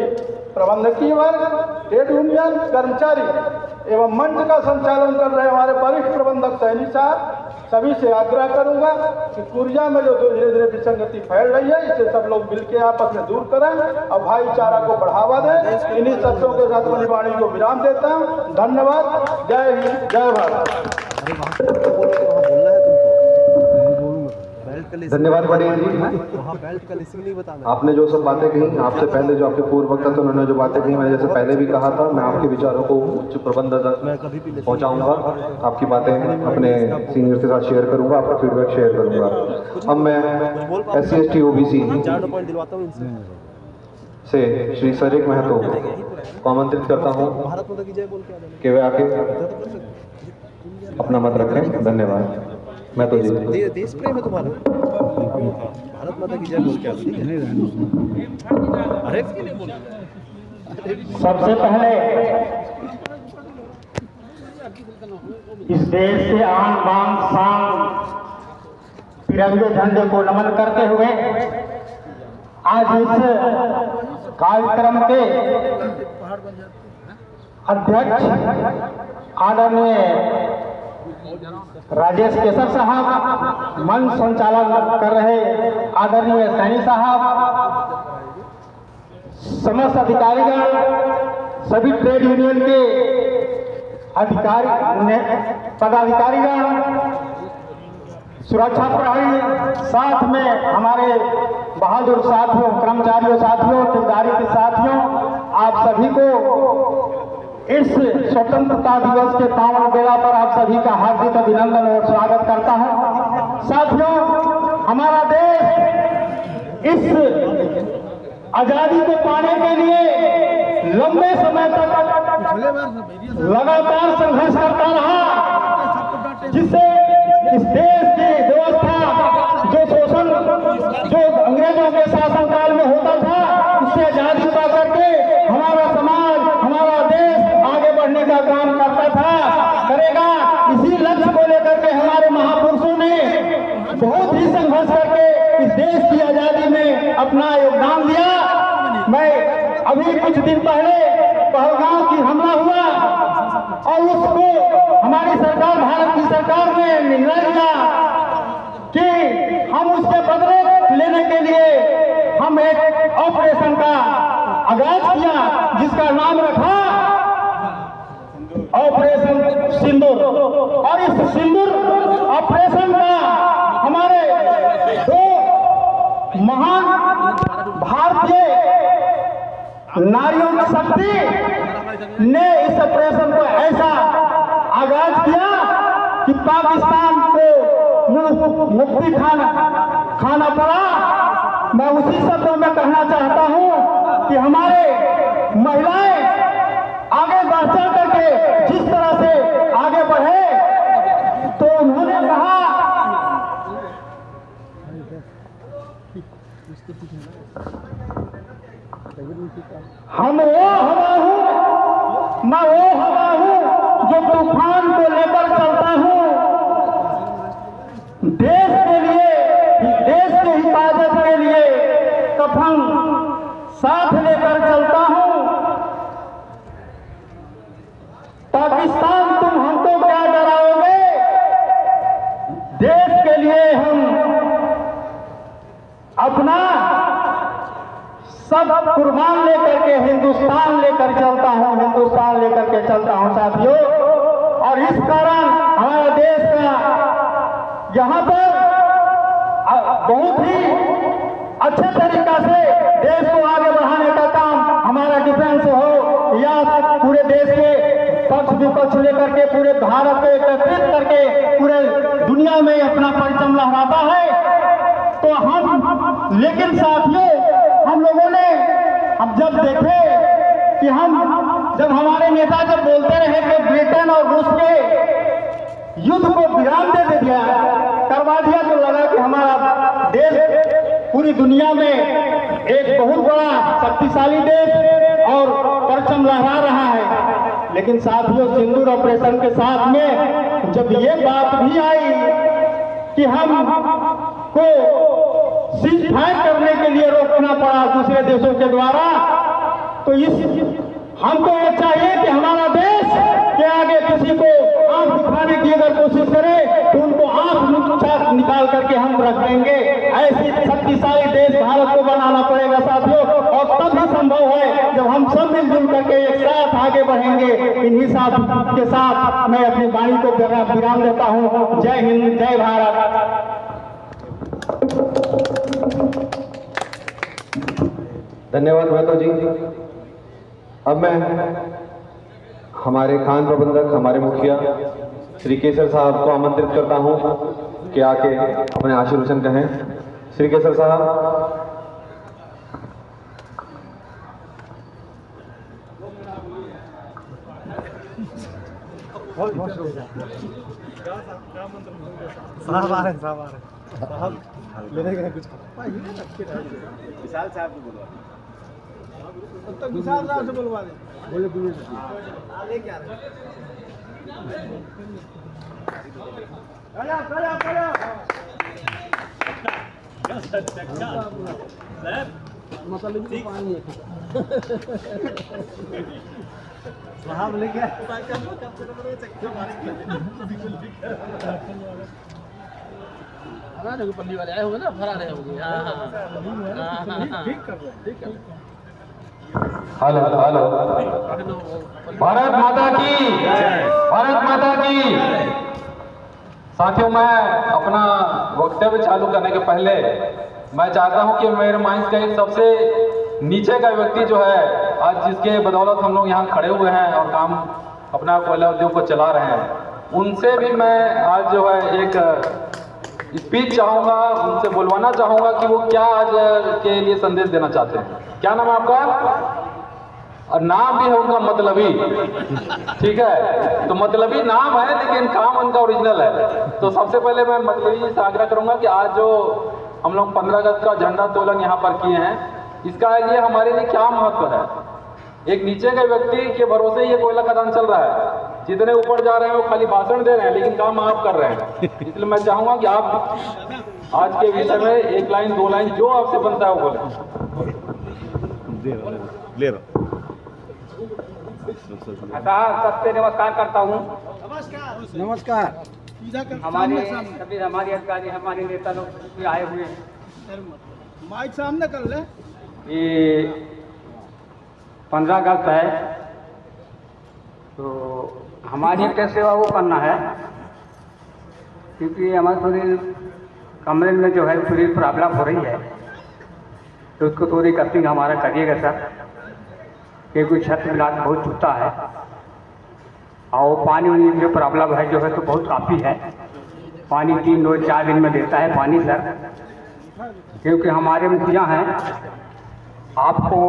E: प्रबंधकीय वर्ग, ट्रेड यूनियन, कर्मचारी एवं मंच का संचालन कर रहे हमारे वरिष्ठ प्रबंधक सैनी साहब, सभी से आग्रह करूंगा कि ऊर्जा में जो धीरे धीरे विसंगति फैल रही है इसे सब लोग मिलकर आपस में दूर करें और भाईचारा को बढ़ावा दें। इन्हीं शब्दों के साथ अपनी वाणी को विराम देता हूं। धन्यवाद। जय हिंद, जय भारत।
D: धन्यवाद पटेल जी। आपने जो सब बातें कही, आपसे पहले जो आपके पूर्व वक्ता थे उन्होंने जो बातें कही, मैंने जैसे पहले भी कहा था, मैं आपके विचारों को उच्च प्रबंधन पहुंचाऊंगा, आपकी बातें अपने सीनियर के साथ शेयर करूंगा, आपका फीडबैक शेयर करूंगा। अब मैं SC/ST OBC से श्री सरिक महतो को आमंत्रित करता हूँ कि वे आके अपना मत रखें। धन्यवाद। मैं तो जी
F: देश प्रेम है तुम्हारा। भारत माता की जय बोल के आओ, ठीक है? अरे
E: सबसे पहले इस देश के आन बान शान तिरंगे झंडे को नमन करते हुए आज इस कार्यक्रम के अध्यक्ष आदरणीय राजेश केसर साहब, मंच संचालन कर रहे आदरणीय सैनी साहब, समस्त अधिकारीगण, सभी ट्रेड यूनियन के पदाधिकारीगण, सुरक्षा प्रहरी, साथ में हमारे बहादुर साथियों, कर्मचारियों साथियों, ठेकेदारी के साथियों, आप सभी को इस स्वतंत्रता दिवस के पावन बेला पर आप सभी का हार्दिक अभिनंदन और स्वागत करता हूं। साथियों, हमारा देश इस आजादी को पाने के लिए लंबे समय तक लगातार संघर्ष करता रहा, जिससे इस देश की व्यवस्था जो शोषण जो अंग्रेजों के शासनकाल में होता था, उससे आजादी पा करके हमारा समाज, हमारा देश आगे बढ़ने का काम करता था, करेगा। इसी लक्ष्य को लेकर के हमारे महापुरुषों ने बहुत ही संघर्ष करके इस देश की आजादी में अपना योगदान दिया। मैं अभी कुछ दिन पहले पहलगाम की हमला हुआ और उसको हमारी सरकार, भारत की सरकार ने निर्णय लिया कि हम उसके बदले लेने के लिए हम एक ऑपरेशन का आगाज किया, जिसका नाम रखा ऑपरेशन सिंदूर। और इस सिंदूर ऑपरेशन का हमारे दो महान भारतीय नारियों की शक्ति ने इस ऑपरेशन को ऐसा आगाज किया कि पाकिस्तान को मुक्ति खाना पड़ा। मैं उसी शब्दों में कहना चाहता हूं कि हमारे महिलाएं आगे बढ़ चढ़ करके जिस तरह से आगे बढ़े, तो उन्होंने कहा हम वो हवा हूं, मैं वो हवा हूं जो तूफान को लेकर चलता हूं। देश के लिए, देश के हिफाजत के लिए कफन साथ लेकर चलता हूं। पाकिस्तान, तुम हमको क्या डराओगे? देश के लिए हम अपना सब कुर्बान लेकर के हिंदुस्तान लेकर चलता हूं, हिंदुस्तान लेकर के चलता हूं साथियों। और इस कारण हमारा देश का यहाँ पर बहुत ही अच्छे तरीका से देश को आगे बढ़ाने का काम हमारा डिफेंस हो या पूरे देश के पक्ष विपक्ष लेकर के पूरे भारत को एकत्रित करके पूरे दुनिया में अपना परचम लहराता है। तो हम, लेकिन साथियों, हम लोगों ने अब जब देखे कि जब हमारे नेता जब बोलते रहे कि ब्रिटेन और रूस के युद्ध को विराम दे दिया, करवा दिया, तो लगा कि हमारा देश पूरी दुनिया में एक बहुत बड़ा शक्तिशाली देश और परचम लहरा रहा है। लेकिन साथियों, सिंदूर ऑपरेशन के साथ में जब ये बात भी आई कि हम को सीज फायर करने के लिए रोकना पड़ा दूसरे देशों के द्वारा, तो हमको ये चाहिए कि हमारा देश के आगे किसी को आंख दिखाने की अगर कोशिश करे तो उनको आंख निकाल करके हम रख देंगे। ऐसी शक्तिशाली देश भारत को बनाना पड़ेगा साथियों, और तब ही संभव है जब हम सब मिलजुल करके एक साथ आगे बढ़ेंगे। इन्हीं साथ के साथ मैं अपनी वाणी को विराम देता हूँ। जय हिंद, जय भारत।
D: धन्यवाद महतो जी। अब मैं हमारे खान प्रबंधक, हमारे मुखिया श्री केसर साहब को आमंत्रित करता हूं कि आके अपने आशीर्वचन कहें। श्री केसर साहब।
F: साहब आ रहे हैं, साहब आ रहे हैं। साहब लेने गए कुछ विशाल साहब को बुलवा तो विशाल साहब से बुलवा दे बोले दूर आगे क्या साहब लेके
A: पल्ली वाले आए होंगे ना, भरा रहे होंगे।
F: ठीक कर रहे हैं, ठीक कर रहे हैं।
D: हेलो हेलो, भारत माता की, भारत माता की। साथियों, मैं अपना वक्तव्य चालू करने के पहले मैं चाहता हूं कि मेरे माइंस का एक सबसे नीचे का व्यक्ति जो है, आज जिसके बदौलत हम लोग यहाँ खड़े हुए हैं और काम अपना कोयला उद्योग को चला रहे हैं, उनसे भी मैं आज जो है एक स्पीच चाहूँगा, उनसे बुलवाना चाहूँगा कि वो क्या आज के लिए संदेश देना चाहते हैं। क्या नाम है आपका? और नाम भी है उनका मतलबी, ठीक है, तो मतलबी नाम है लेकिन काम उनका ओरिजिनल है। तो सबसे पहले मैं मतलबी से आग्रह करूंगा कि आज जो हम लोग 15 अगस्त का झंडा तोलन यहाँ पर किए हैं, इसका लिए हमारे लिए क्या महत्व है। एक नीचे के व्यक्ति के भरोसे ये कोयला खदान चल रहा है, जितने ऊपर जा रहे हैं वो खाली भाषण दे रहे हैं लेकिन काम आप कर रहे हैं। इसलिए मैं चाहूंगा कि आप आज के विषय में एक लाइन दो लाइन जो आपसे बनता है वो बोले।
B: ले रहा
A: सबसे नमस्कार करता हूँ।
F: नमस्कार।
A: हमारे सभी हमारे अधिकारी, हमारे नेता लोग भी आए हुए हैं।
F: माइक सामने कर ले।
A: ये 15 अगस्त है, तो हमारी क्या सेवा वो करना है, क्योंकि हमारे थोड़ी कमरे में जो है थोड़ी प्रॉब्लम हो रही है, तो उसको थोड़ी कटिंग हमारा करिएगा सर, क्योंकि छत में लाद बहुत चुभता है और पानी में जो प्रॉब्लम है जो है तो बहुत काफ़ी है। पानी 3 रोज 4 दिन में देता है पानी सर, क्योंकि हमारे मुखिया हैं, आपको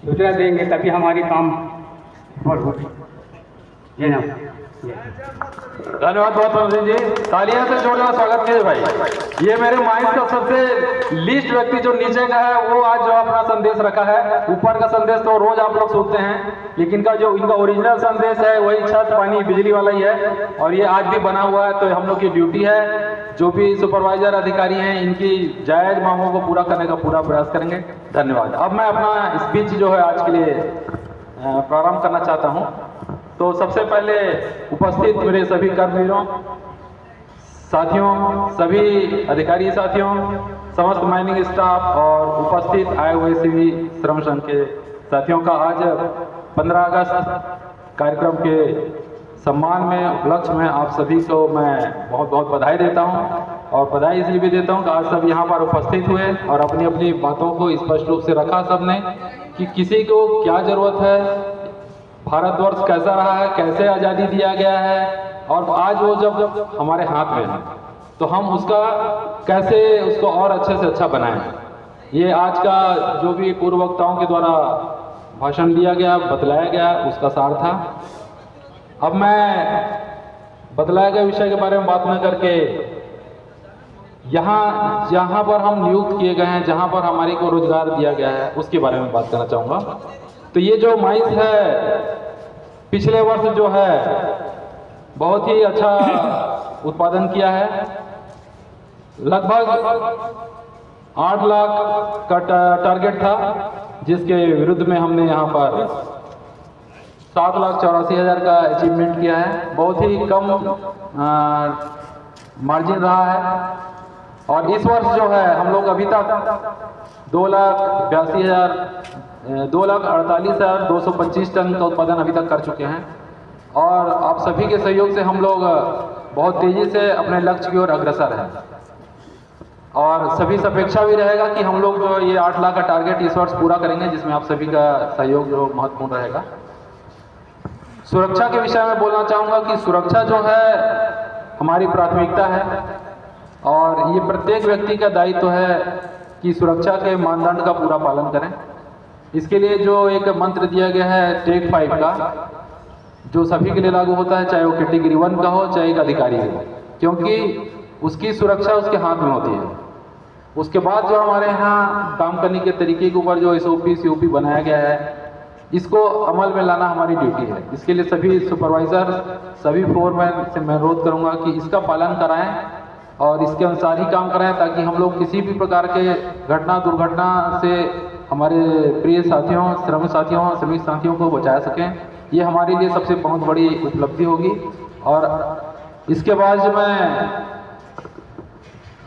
A: सूचना देंगे तभी हमारी काम और होगी। जी ना,
D: धन्यवाद बहुत बहुत जी, तालियां से जोरदार स्वागत कीजिए भाई। ये मेरे माइंड का सबसे लीस्ट व्यक्ति जो नीचे का है, वो आज जो अपना संदेश रखा है। ऊपर का संदेश तो रोज आप लोग सुनते हैं, लेकिन का जो इनका ओरिजिनल संदेश है वही छत पानी बिजली वाला ही है, और ये आज भी बना हुआ है। तो हम लोग की ड्यूटी है, जो भी सुपरवाइजर अधिकारी हैं, इनकी जायज मांगों को पूरा करने का पूरा प्रयास करेंगे। धन्यवाद। अब मैं अपना स्पीच जो है आज के लिए प्रारंभ करना चाहता हूँ। तो सबसे पहले उपस्थित मेरे सभी कर्मवीरों, साथियों, सभी अधिकारी साथियों, समस्त माइनिंग स्टाफ और उपस्थित आए हुए सभी श्रम संघ के साथियों का आज 15 अगस्त कार्यक्रम के सम्मान में, उपलक्ष्य में आप सभी को मैं बहुत बहुत बधाई देता हूं। और बधाई इसलिए भी देता हूं कि आज सब यहाँ पर उपस्थित हुए और अपनी अपनी बातों को स्पष्ट रूप से रखा सबने, कि किसी को क्या ज़रूरत है, भारतवर्ष कैसा रहा है, कैसे आज़ादी दिया गया है, और आज वो जब हमारे हाथ में है तो हम उसका कैसे उसको और अच्छे से अच्छा बनाएं। ये आज का जो भी पूर्व वक्ताओं के द्वारा भाषण दिया गया, बतलाया गया, उसका सार था। अब मैं बतलाए गए विषय के बारे में बात न करके जहाँ पर हम नियुक्त किए गए हैं, जहाँ पर हमारे को रोजगार दिया गया है, उसके बारे में बात करना चाहूँगा। तो ये जो माइंस है, पिछले वर्ष जो है बहुत ही अच्छा उत्पादन किया है। लगभग 8 लाख का टारगेट था, जिसके विरुद्ध में हमने यहाँ पर 7,84,000 का अचीवमेंट किया है। बहुत ही कम मार्जिन रहा है। और इस वर्ष जो है हम लोग अभी तक 2,48,225 टन का उत्पादन अभी तक कर चुके हैं। और आप सभी के सहयोग से हम लोग बहुत तेज़ी से अपने लक्ष्य की ओर अग्रसर हैं। और सभी से अपेक्षा भी रहेगा कि हम लोग जो ये 8 लाख का टारगेट इस वर्ष पूरा करेंगे, जिसमें आप सभी का सहयोग जो महत्वपूर्ण रहेगा। सुरक्षा के विषय में बोलना चाहूँगा कि सुरक्षा जो है हमारी प्राथमिकता है, और ये प्रत्येक व्यक्ति का दायित्व है कि सुरक्षा के मानदंड का पूरा पालन करें। इसके लिए जो एक मंत्र दिया गया है टेक 5 का,
G: जो सभी के लिए लागू होता है, चाहे वो कैटेगरी 1 का हो चाहे एक अधिकारी हो, क्योंकि उसकी सुरक्षा उसके हाथ में होती है। उसके बाद जो हमारे यहाँ काम करने के तरीके के ऊपर जो SOP COP बनाया गया है, इसको अमल में लाना हमारी ड्यूटी है। इसके लिए सभी सुपरवाइज़र, सभी फोरमैन से मैं अनुरोध करूँगा कि इसका पालन कराएं और इसके अनुसार ही काम कराएं, ताकि हम लोग किसी भी प्रकार के घटना दुर्घटना से हमारे प्रिय साथियों, श्रमिक साथियों को बचा सकें। ये हमारे लिए सबसे बहुत बड़ी उपलब्धि होगी। और इसके बाद जो मैं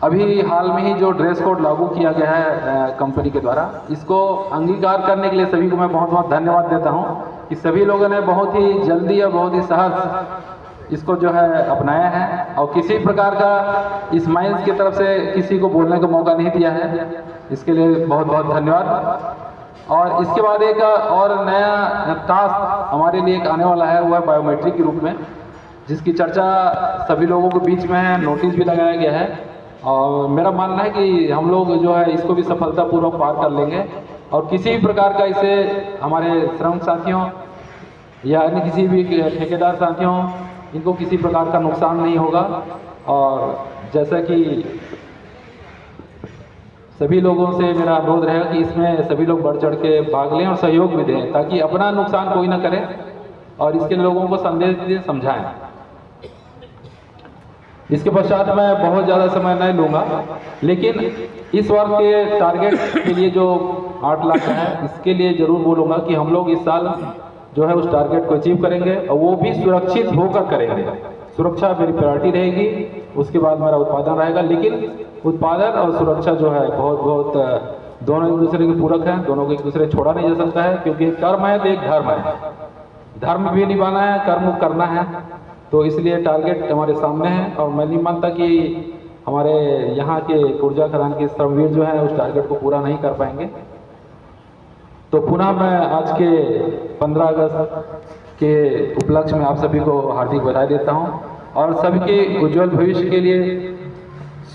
G: अभी हाल में ही जो ड्रेस कोड लागू किया गया है कंपनी के द्वारा, इसको अंगीकार करने के लिए सभी को मैं बहुत बहुत धन्यवाद देता हूं कि सभी लोगों ने बहुत ही जल्दी और बहुत ही सहज इसको जो है अपनाया है और किसी प्रकार का इस माइंस की तरफ से किसी को बोलने का मौका नहीं दिया है। इसके लिए बहुत बहुत धन्यवाद। और इसके बाद एक और नया टास्क हमारे लिए एक आने वाला है, वो है बायोमेट्रिक के रूप में, जिसकी चर्चा सभी लोगों के बीच में है, नोटिस भी लगाया गया है। और मेरा मानना है कि हम लोग जो है इसको भी सफलतापूर्वक पार कर लेंगे और किसी भी प्रकार का इसे हमारे श्रमिक साथियों या अन्य किसी भी ठेकेदार साथियों, इनको किसी प्रकार का नुकसान नहीं होगा। और जैसा कि सभी लोगों से मेरा अनुरोध रहेगा कि इसमें सभी लोग बढ़ चढ़ के भाग लें और सहयोग भी दें, ताकि अपना नुकसान कोई ना करे और इसके लोगों को संदेश दें, समझाएं। इसके पश्चात मैं बहुत ज़्यादा समय नहीं लूँगा, लेकिन इस वर्ष के टारगेट के लिए जो 8 लाख है, इसके लिए ज़रूर बोलूँगा कि हम लोग इस साल जो है उस टारगेट को अचीव करेंगे और वो भी सुरक्षित होकर करेंगे। सुरक्षा मेरी प्रायोरिटी रहेगी, उसके बाद मेरा उत्पादन रहेगा। लेकिन उत्पादन और सुरक्षा जो है बहुत दोनों एक दूसरे के पूरक हैं, दोनों को एक दूसरे छोड़ा नहीं जा सकता है, क्योंकि एक कर्म है तो एक धर्म है। धर्म भी निभाना है, कर्म करना है, तो इसलिए टारगेट हमारे सामने है। और मैं नहीं मानता कि हमारे यहाँ के ऊर्जा खदान के श्रमवीर जो है उस टारगेट को पूरा नहीं कर पाएंगे। तो पुनः मैं आज के 15 अगस्त के उपलक्ष्य में आप सभी को हार्दिक बधाई देता हूँ और सभी के उज्जवल भविष्य के लिए,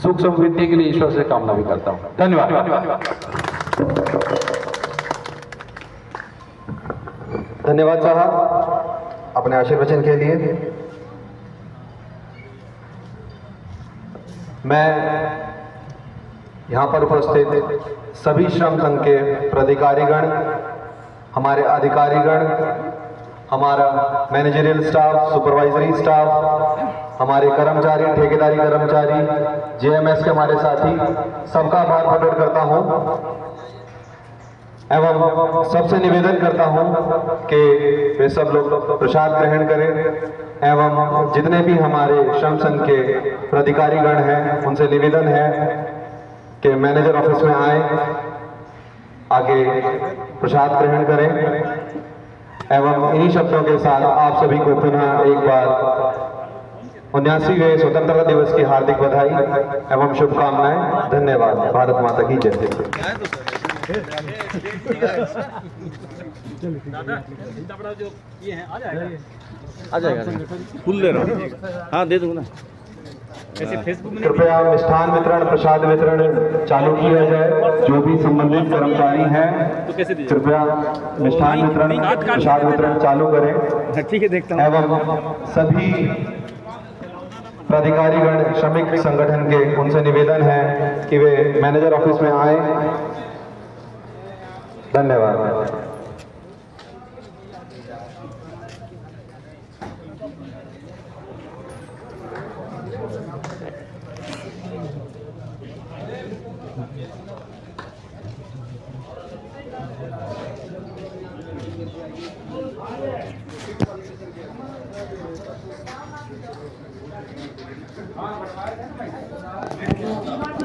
G: सुख समृद्धि के लिए ईश्वर से कामना भी करता हूँ। धन्यवाद।
D: धन्यवाद साहब अपने आशीर्वचन के लिए। मैं यहाँ पर उपस्थित सभी श्रम संघ के पदाधिकारीगण, हमारे अधिकारीगण, हमारा मैनेजरियल स्टाफ, सुपरवाइजरी स्टाफ, हमारे कर्मचारी, ठेकेदारी कर्मचारी, JMS के हमारे साथी, सबका आभार प्रकट करता हूँ एवं सबसे निवेदन करता हूँ कि वे सब लोग प्रसाद ग्रहण करें एवं जितने भी हमारे श्रम संघ के पदाधिकारीगण हैं उनसे निवेदन है कि मैनेजर ऑफिस में आए, आगे प्रसाद ग्रहण करें एवं इन्हीं शब्दों के साथ आप सभी को पुनः एक बार 79वें स्वतंत्रता दिवस की हार्दिक बधाई एवं शुभकामनाएं। धन्यवाद। भारत माता की जय।
B: आ जाएगा फुल ले रहा हूँ। हाँ दे दूँगा ना।
D: कृपया मिष्ठान वितरण, प्रसाद वितरण चालू किया जाए। जो भी संबंधित कर्मचारी हैं कृपया मिष्ठान वितरण, प्रसाद वितरण चालू करें।
B: ठीक है, देखता हूँ।
D: एवं सभी पदाधिकारीगण श्रमिक संगठन के, उनसे निवेदन है कि वे मैनेजर ऑफिस में आए। धन्यवाद।
F: हाँ